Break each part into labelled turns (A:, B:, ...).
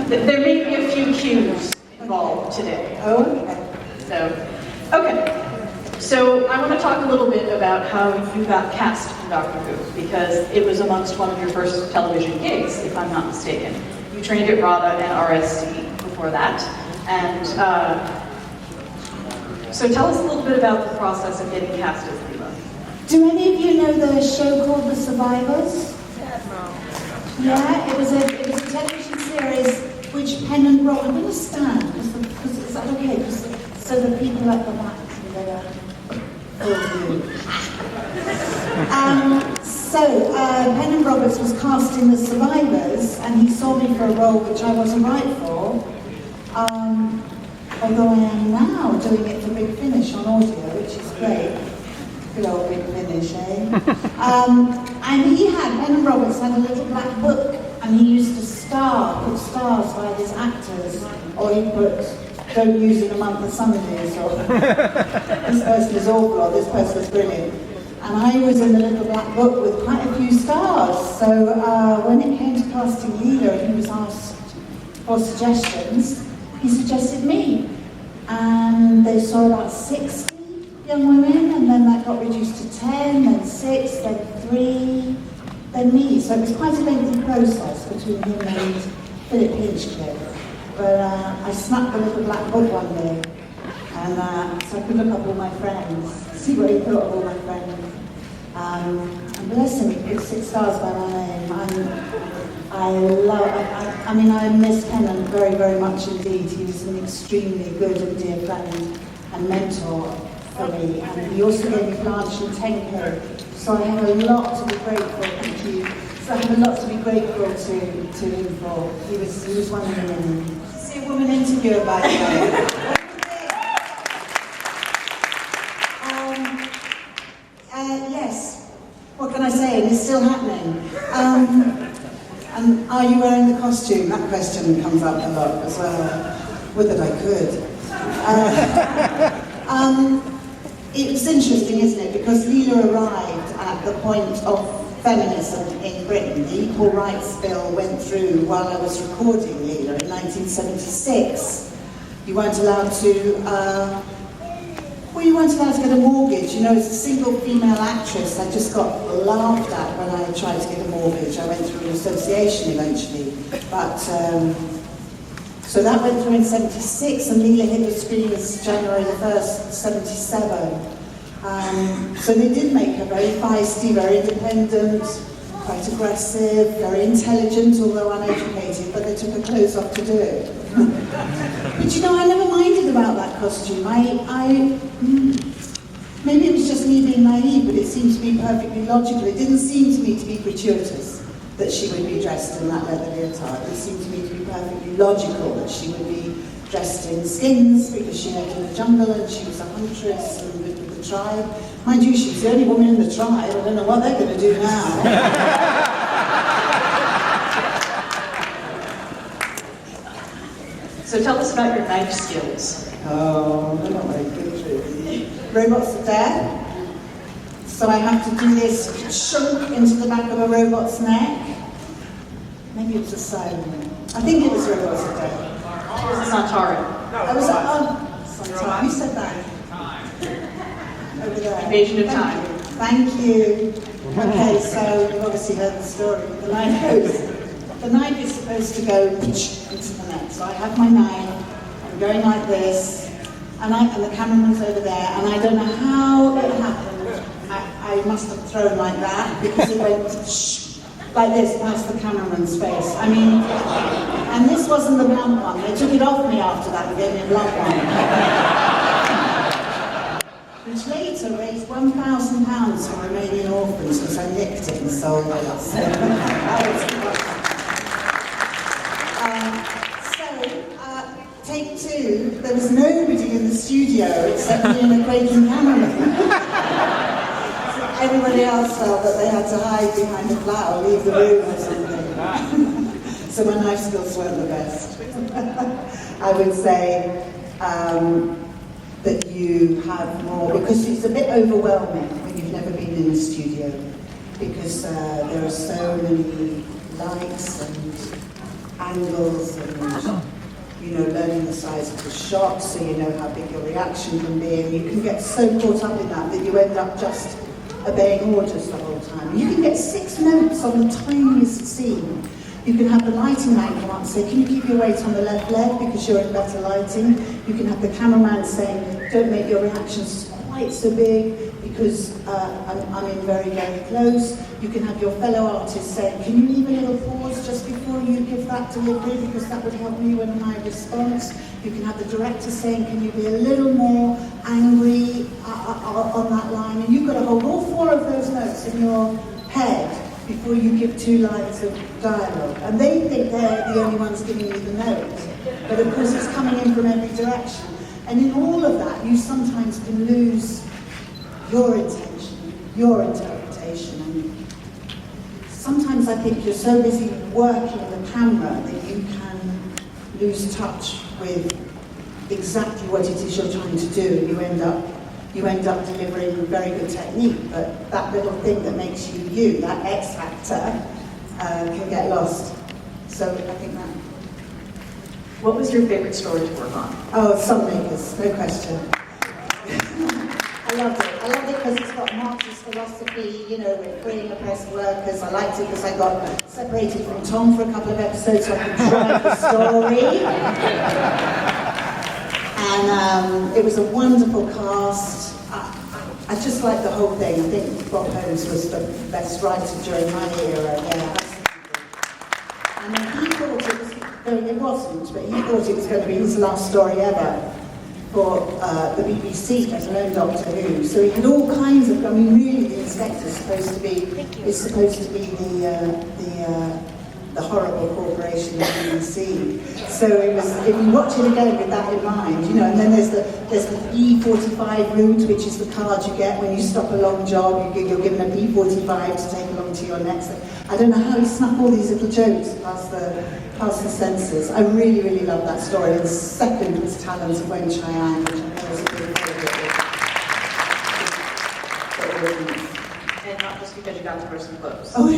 A: There may be a few cues involved today.
B: Oh, okay.
A: Okay. So I want to talk a little bit about how you got cast in Doctor Who, because it was amongst one of your first television gigs, if I'm not mistaken. You trained at RADA and RSC before that. And so tell us a little bit about the process of getting cast as Leela.
B: Do any of you know the show called The Survivors? Yeah, it was a television series which Pennant wrote. I'm going to stand, because is that okay? So the people at the back can go Pennant Roberts was cast in The Survivors, and he saw me for a role which I wasn't right for. Although I am now doing it for Big Finish on audio, which is great. Good old Big Finish, eh? And Pennant Roberts had a little black book, and he used to put stars by his actors, or he put, don't use in a month of Sundays, or this person is awful, or this person is brilliant. And I was in the little black book with quite a few stars. So when it came to casting Leela, and he was asked for suggestions, he suggested me. And they saw about 60 young women, and then that got reduced to 10, then 6, then 3, then me. So it was quite a lengthy process between him and Philip Hinchcliffe. But I snuck the little black book one day, and so I could look up all my friends, see what he thought of all my friends. And bless him, he put 6 stars by my name. I miss Pennant very, very much indeed. He was an extremely good and dear friend and mentor for me. And he also gave me Blanche and Tenko. So I have a lot to be grateful, thank you. So I have a lot to be grateful to him for. He was one of the many. See a woman interviewer, by the way. Yes, what can I say? And it's still happening. And are you wearing the costume? That question comes up a lot as well. Would that I could. It was interesting, isn't it? Because Leela arrived at the point of feminism in Britain. The Equal Rights Bill went through while I was recording Leela in 1976. You weren't allowed to get a mortgage. You know, as a single female actress, I just got laughed at when I tried to get a mortgage. I went through an association eventually. But, so that went through in 76, and Leela hit the screens January the 1st, 77. So they did make her very feisty, very independent, quite aggressive, very intelligent, although uneducated, but they took her clothes off to do it. But you know, I never minded about that costume. Maybe it was just me being naive, but it seemed to be perfectly logical. It didn't seem to me to be gratuitous that she would be dressed in that leather leotard. It seemed to me to be perfectly logical that she would be dressed in skins because she lived in the jungle and she was a huntress and lived with the tribe. Mind you, she was the only woman in the tribe. I don't know what they're going to do now.
A: So tell us about your knife skills.
B: Oh, they're not very good, really. Robots are dead. So I have to do this chunk into the back of a robot's neck. Maybe it was a siren. I think it was robots are dead.
A: It was a Santarin.
B: Santarin. Who said that? Over there.
A: Invasion of Time.
B: Thank you. Okay, so you've obviously heard the story. The knife goes. The knife is supposed to go into the neck. So I have my knife. I'm going like this. And the cameraman's over there, and I don't know how it happened. I must have thrown like that, because it went like this past the cameraman's face. I mean, and this wasn't the blunt one. They took it off me after that and gave me a blunt one. Which later raised £1,000 for Romanian orphans, because I nicked it and sold it. Take 2, there was nobody in the studio except me and a quaking cameraman. Everybody else felt that they had to hide behind a flower, leave the room or something. So my knife skills weren't the best. I would say that you have more, because it's a bit overwhelming when you've never been in a studio, because there are so many lights and angles and, you know, learning the size of the shot so you know how big your reaction can be, and you can get so caught up in that you end up just obeying orders the whole time. You can get 6 notes on the tiniest scene. You can have the lighting man come up and say, can you keep your weight on the left leg because you're in better lighting? You can have the cameraman saying, don't make your reactions quite so big because I'm in very, very close. You can have your fellow artist saying, can you leave a little pause just before you give that delivery because that would help me with my response. You can have the director saying, can you be a little more angry on that line? And you've got to hold all 4 of those notes in your head before you give 2 lines of dialogue. And they think they're the only ones giving you the notes. But of course it's coming in from every direction. And in all of that, you sometimes can lose your intention, your interpretation. And sometimes I think you're so busy working the camera that you can lose touch with exactly what it is you're trying to do, and you end up delivering very good technique, but that little thing that makes you you, that X factor, can get lost. So I think that.
A: What was your favorite story to work on?
B: Oh, Sunmakers, no question. I loved it. I loved it because it's got Marxist philosophy, you know, with freeing oppressed workers. I liked it because I got separated from Tom for a couple of episodes so I could drive the story. And it was a wonderful cast. I just liked the whole thing. I think Bob Holmes was the best writer during my era. Yeah, absolutely. And he thought it wasn't, but he thought it was going to be his last story ever for the BBC, let alone Doctor Who. So he had all kinds of. I mean, really, the Inspector is supposed to be the horrible corporation of the BBC. So it was, if you watch it again with that in mind, you know, and then there's the E45 route, which is the card you get when you stop a long job. You're given a P45 to take along to your next. I don't know how he snuck all these little jokes past the censors. I really, really love that story. And second was Talons of Wen Chiang, which I know is a big favourite.
A: And not just because you got to wear some clothes.
B: Oh,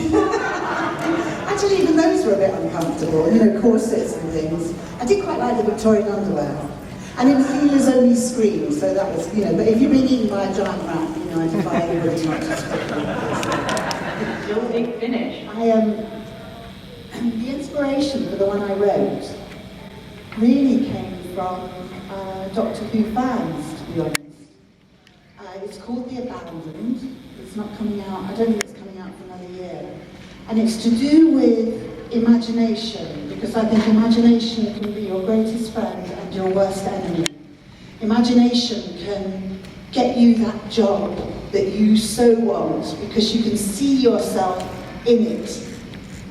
B: actually, even those were a bit uncomfortable, you know, corsets and things. I did quite like the Victorian underwear. And it was Leela's only scream, so that was, you know, but if you've been eaten by a giant rat, you know, I defy anybody not to scream.
A: Still big finish.
B: The inspiration for the one I wrote really came from Doctor Who fans, to be honest. It's called The Abandoned. It's not coming out, I don't think it's coming out for another year. And it's to do with imagination, because I think imagination can be your greatest friend and your worst enemy. Imagination can get you that job that you so want, because you can see yourself in it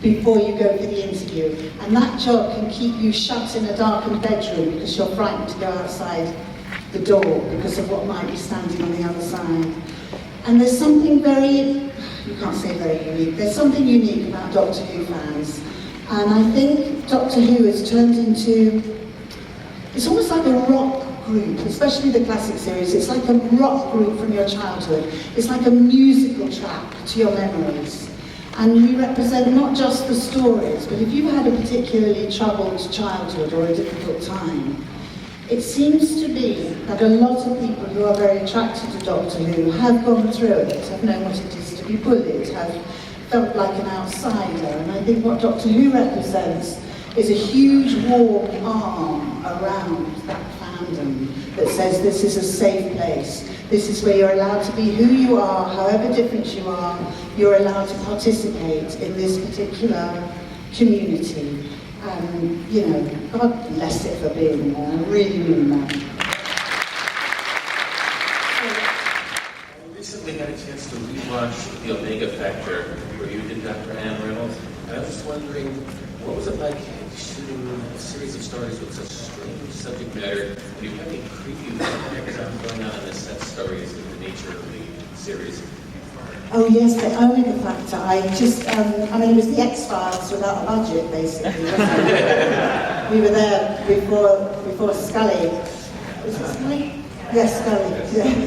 B: before you go for the interview. And that job can keep you shut in a darkened bedroom because you're frightened to go outside the door because of what might be standing on the other side. And there's something very, you can't say very unique, there's something unique about Doctor Who fans. And I think Doctor Who has turned into, it's almost like a rock group, especially the classic series. It's like a rock group from your childhood. It's like a musical track to your memories. And we represent not just the stories, but if you've had a particularly troubled childhood or a difficult time, it seems to be that a lot of people who are very attracted to Doctor Who have gone through it, have known what it is to be bullied, have felt like an outsider. And I think what Doctor Who represents is a huge warm arm around that fandom that says this is a safe place. This is where you're allowed to be who you are, however different you are. You're allowed to participate in this particular community. And, you know, God bless it for being there. I really mean that.
C: I recently had a chance to rewatch The Omega Factor, where you did Dr. Ann Reynolds. And I was just wondering, what was it like shooting a series of stories with such strange subject matter? And you have any preview of what's going on in the set stories and the nature of the series?
B: Oh yes, the Omega Factor. I mean, it was the X-Files without a budget, basically. Wasn't it? We were there before Scully. Was it Scully? Yes, Scully. Yeah.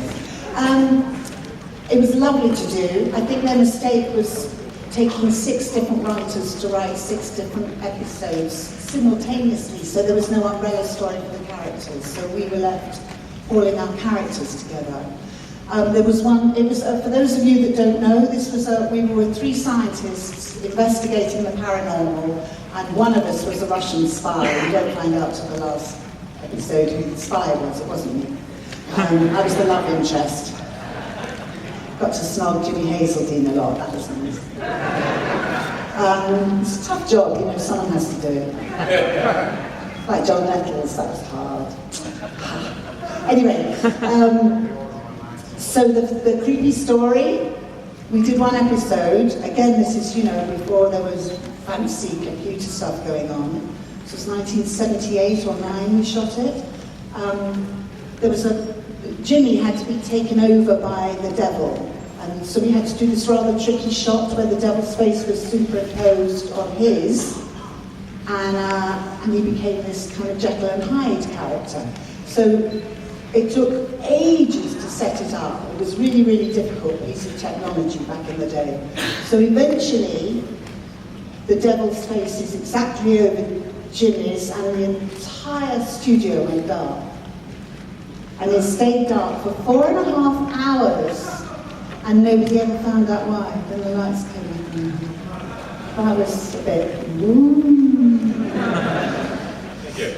B: It was lovely to do. I think their mistake was taking 6 different writers to write 6 different episodes simultaneously, so there was no umbrella story for the characters. So we were left pulling our characters together. There was one, it was, for those of you that don't know, this was we were 3 scientists investigating the paranormal, and one of us was a Russian spy. We don't find out till the last episode who the spy was, it wasn't me. I was the love interest. Got to snog Jimmy Hazeldine a lot, that was nice. It's a tough job, you know, someone has to do it. Like John Nettles, that was hard. Anyway, so the creepy story, we did 1 episode. Again, this is, you know, before there was fancy computer stuff going on. This was 1978 or 9 we shot it. There was Jimmy had to be taken over by the devil. And so we had to do this rather tricky shot where the devil's face was superimposed on his. And he became this kind of Jekyll and Hyde character. So it took ages to set it up. It was really, really difficult piece of technology back in the day. So eventually, the devil's face is exactly over Jimmy's, and the entire studio went dark. And it stayed dark for 4.5 hours, and nobody ever found out why. Then the lights came on. That was a bit,
C: Thank you.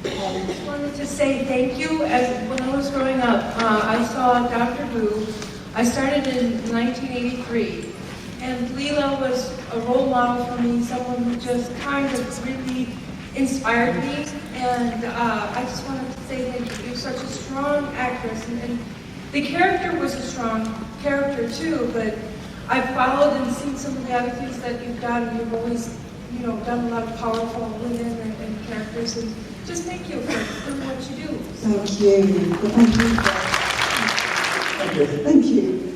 D: I just wanted to say thank you. When I was growing up, I saw Doctor Who. I started in 1983, and Leela was a role model for me, someone who just kind of really inspired me. And I just wanted to say thank you. You're such a strong actress, and the character was a strong character too. But I've followed and seen some of the other things that you've done. You've always, you know, done a lot of powerful women and characters, and just thank you for what you do.
B: thank you. Thank you.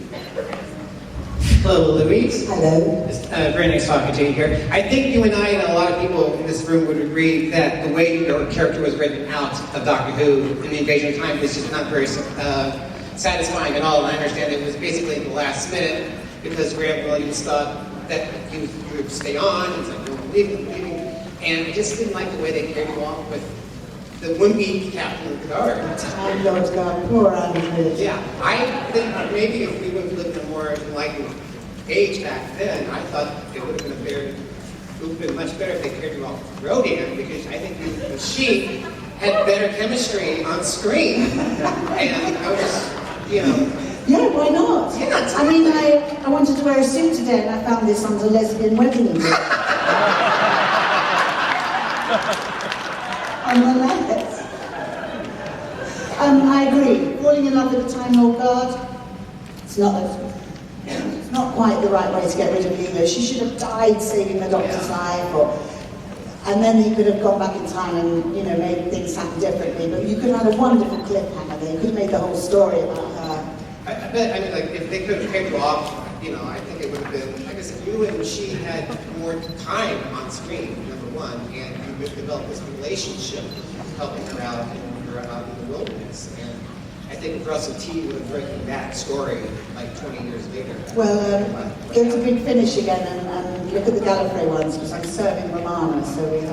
E: Hello, Louise.
B: Hello.
E: It's very nice talking to you here. I think you and I and a lot of people in this room would agree that the way your character was written out of Doctor Who in the Invasion of Time was just not very satisfying at all. And I understand it was basically the last minute because Grant Williams thought that you would stay on. It's like, no, leaving. And I just didn't like the way they carried you off with the wimpy captain of the guard.
B: Time Lord's God, poor Andrew.
E: Yeah, I think maybe if we would have lived in a more enlightened age back then, I thought it would have been much better if they carried you off Rodan, because I think you and she had better chemistry on screen. And I was just, you know.
B: Yeah, why not?
E: Yeah,
B: I mean, I wanted to wear a suit today, and I found this under lesbian wedding music. On the left. I agree. Falling in love with the Time Lord Guard, it's not quite the right way to get rid of Leela. She should have died saving the Doctor's life, and then he could have gone back in time and, you know, made things happen differently. But you could have had a wonderful cliffhanger there. You could have made the whole story about her.
E: I bet, I mean, like, if they could have carried you off, you know, I think it would have been, I guess, if you and she had more time on screen, number one, and you would develop this relationship, helping her out and her out in the wilderness. And I think Russell T would have written that story like 20 years later.
B: Well, go to Big Finish again and look at the Gallifrey ones, because I'm serving Romana, so we have a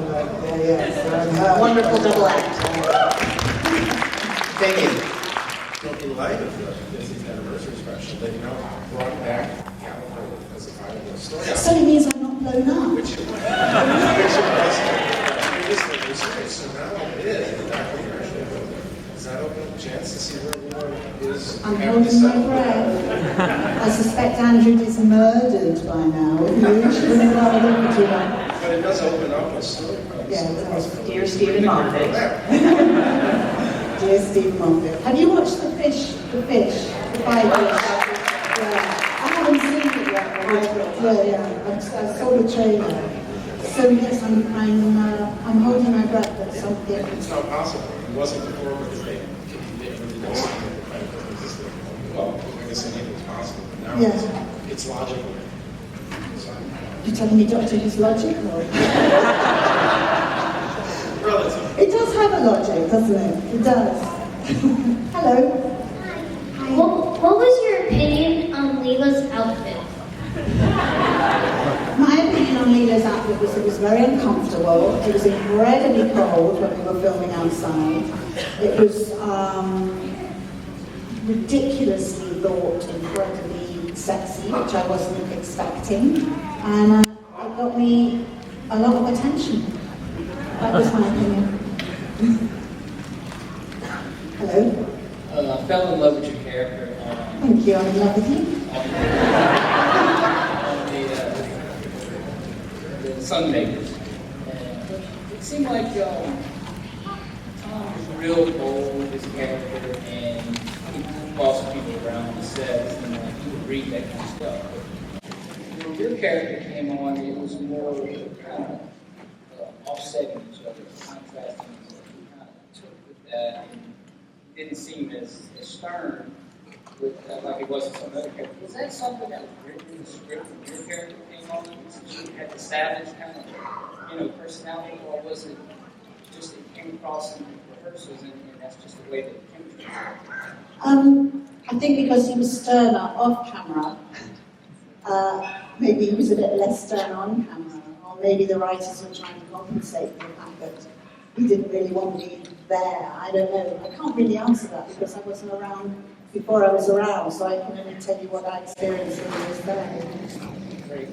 B: wonderful double act.
E: Thank you.
C: In light of the 50th anniversary special, they've now brought back California as a viable story.
B: So it means I'm not blown up.
C: Which it was previously series, so now it is the documentary. Does that open up a chance to see where everyone is?
B: I'm holding my breath. I suspect Andrew is murdered by now.
C: But it does open up a story.
B: Yeah, it does.
A: Dear Stephen Moffat.
B: Dear Stephen Moffat. Have you watched The Fish? The 5 Fish? Yeah. I haven't seen it yet. Yeah. I saw the trailer. So yes, I'm holding my breath at something.
C: It's not possible. It wasn't before because they really don't see it. Well, I guess anything's possible. But now it's logical.
B: You're telling me Doctor Who's logic?
C: Relative.
B: It does have a logic, doesn't it? It does. Hello.
F: What was your opinion on Leela's outfit?
B: My opinion on Leela's outfit was it was very uncomfortable. It was incredibly cold when we were filming outside. It was ridiculously thought incredibly sexy, which I wasn't expecting. And it got me a lot of attention. That was my opinion. Hello?
G: I fell in love with your character
B: Thank you, I'm in love with you.
G: on the Sunmakers. And it seemed like Tom was real bold with his character, and he bossed people around on the set, and he would read that kind of stuff. But when your character came on, it was more kind of offsetting each other, contrasting each other. He kind of took with that and didn't seem as stern like it was in some other characters. Was that something that was written in the script when your character came on? Since you had the savage kind of, personality, or was it just it came across in rehearsals and that's just the way that it came to you?
B: I think because he was sterner off camera, maybe he was a bit less stern on camera, or maybe the writers were trying to compensate for the fact that he didn't really want to be there. I don't know. I can't really answer that because I wasn't around before I was around, so I can only tell you what I experienced when I was there.
G: Great.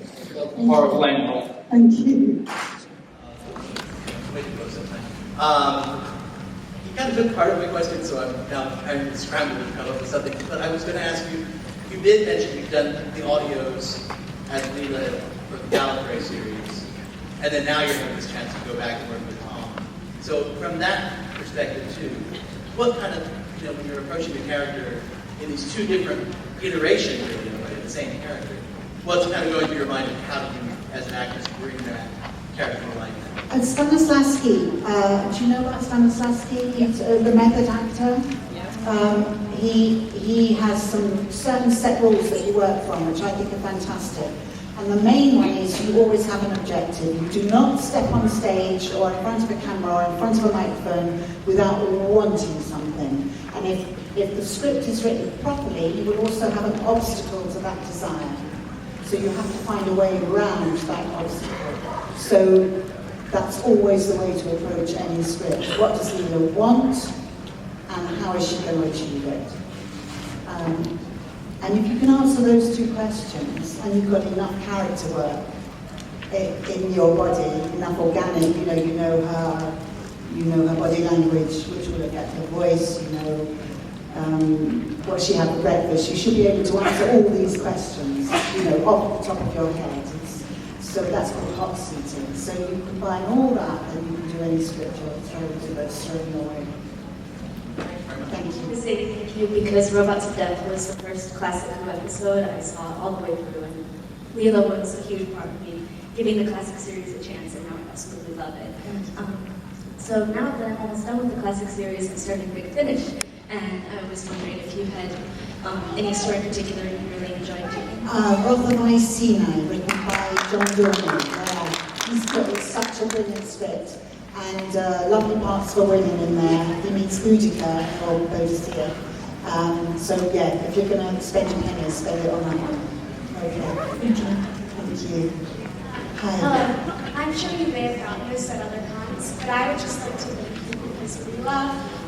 G: Horrible landmark.
B: Thank you.
H: You kind of took part of my question, so I'm now kind of scrambling to come up with something. But I was going to ask you, you did mention you've done the audios as Leela for the Gallifrey series, and then now you're having this chance to go back and work with Tom. So from that perspective too, what kind of, when you're approaching the character in these two different iterations really, of the same character, what's kind of going through your mind and how do you, as an actress, bring that character to life?
B: Stanislavski, do you know about Stanislavski? He's the method actor. He has some certain set rules that you work from, which I think are fantastic. And the main one is you always have an objective. You do not step on stage or in front of a camera or in front of a microphone without wanting something. And if the script is written properly, you will also have an obstacle to that desire. So you have to find a way around that obstacle. So that's always the way to approach any script. What does Leela want, and how is she going to achieve it? And if you can answer those two questions, and you've got enough character work in your body, enough organic, you know her body language, which will affect her voice, what she had for breakfast, you should be able to answer all these questions, off the top of your head. So that's called hot seating. So you combine all that, and you can do any script or throw them away. Thank you.
F: I want to say thank you because Robots of Death was the first Classic Who episode I saw all the way through, and Leela was a huge part of me giving the Classic series a chance, and now I absolutely love it. So now that I'm almost done with the Classic series, I'm starting Big Finish, and I was wondering if you had any story in particular you really enjoyed doing.
B: Rotherham Sinai, written by John Dorman. It's such a brilliant script. And lovely parts for women in there. He meets Utica from Bodicea. So yeah, if you're going to spend your pennies, spend it on that one. Okay. Thank you. Hi.
I: Hello. I'm sure you may have gotten this at other times, but I would just like to thank you because Leela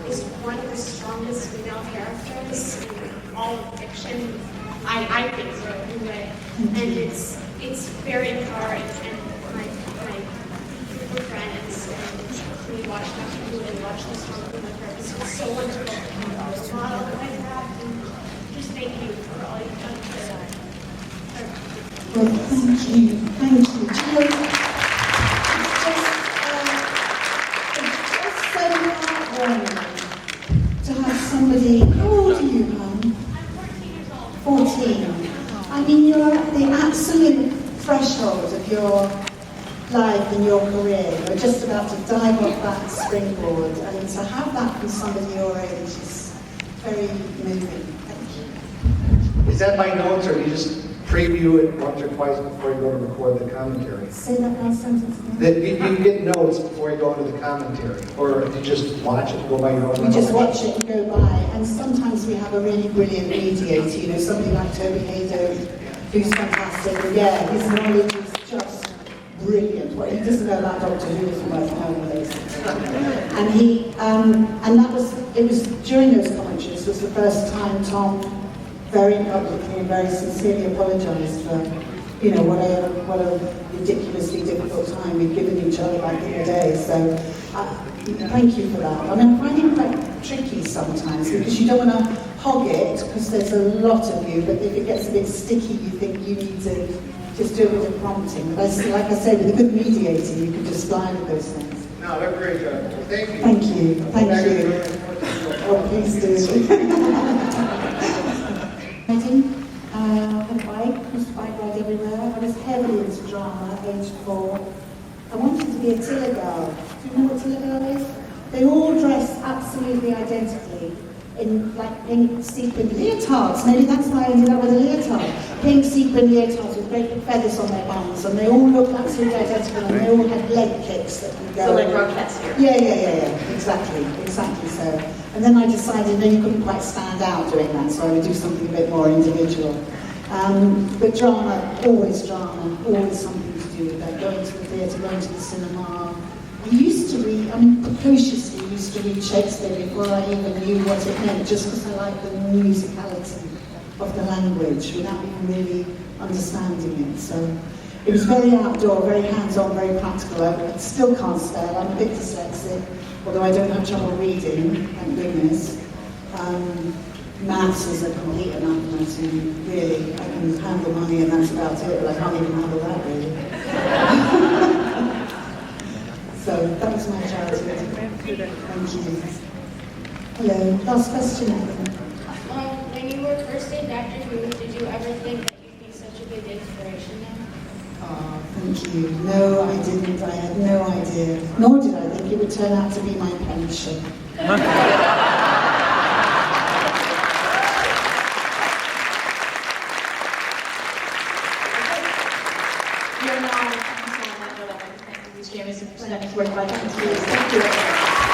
I: is one of the strongest female characters in all of fiction. I think so anyway. And it's very empowering, and my friends, and we watched Dr. Who and watched this one with her. It's so wonderful to have a model like that, and just thank you for all you've done for that.
B: Well, thank you. Thank you. Do you know, it's so heartwarming to have somebody. How old are you, hon?
I: I'm 14 years old.
B: 14. I mean, you're at the absolute threshold of your life and your career. You're just about to dive off that springboard, and to have that from somebody your age is very moving. Thank you.
J: Is that by notes, or you just preview it once or twice before you go to record the commentary?
B: Say that last sentence again.
J: That you get notes before you go into the commentary, or you just watch it and go by your own
B: We just
J: knowledge?
B: watch it and go by, and sometimes we have a really brilliant mediator, you know, somebody like Toby Haydo, who's fantastic, and yeah, his knowledge is just brilliant. What he doesn't know about Doctor Who is worth knowing, basically. And it was during those commentaries was the first time Tom very publicly and very sincerely apologised for, you know, what a ridiculously difficult time we've given each other back in the day. So thank you for that. I mean, I find it quite tricky sometimes because you don't want to hog it because there's a lot of you, but if it gets a bit sticky, you think you need to just do a bit of prompting. But like I say, with a good mediator, you can just slide with those things.
J: No, they're great, John. Thank you.
B: Thank you. Thank you. Oh, please do. On a bike, used to bike ride everywhere. I was heavily into drama at age 4. I wanted to be a Tiller girl. Do you know what Tiller girl is? They all dress absolutely identically in like pink sequin leotards. Maybe that's why I ended up with a leotard. Pink sequin leotards with great big feathers on their bums, and they all looked absolutely identical, and they all had leg kicks that could go.
A: So like Rockettes here.
B: Yeah. Exactly so. And then I decided that you couldn't quite stand out doing that, so I would do something a bit more individual. But drama, always something to do with that. Going to the theatre, going to the cinema. I used to read, precociously used to read Shakespeare before I even knew what it meant, just because I liked the musicality of the language without even really understanding it. So it was very outdoor, very hands-on, very practical. I still can't spell. I'm a bit dyslexic, although I don't have trouble reading, thank goodness. Maths is a complete anathema to me, really. I can handle money and that's about it, but I can't even handle that, really. So that was my childhood. Thank you. Hello, last question, I think.
I: When you were first in Doctor Who, did you ever think that you'd be such a big inspiration now?
B: Oh, thank you. No, I didn't. I had no idea. Nor did I think it would turn out to be my pension.
A: We are now on that note. I'd like to thank Louise Jameson for presenting to our 5 Thank you.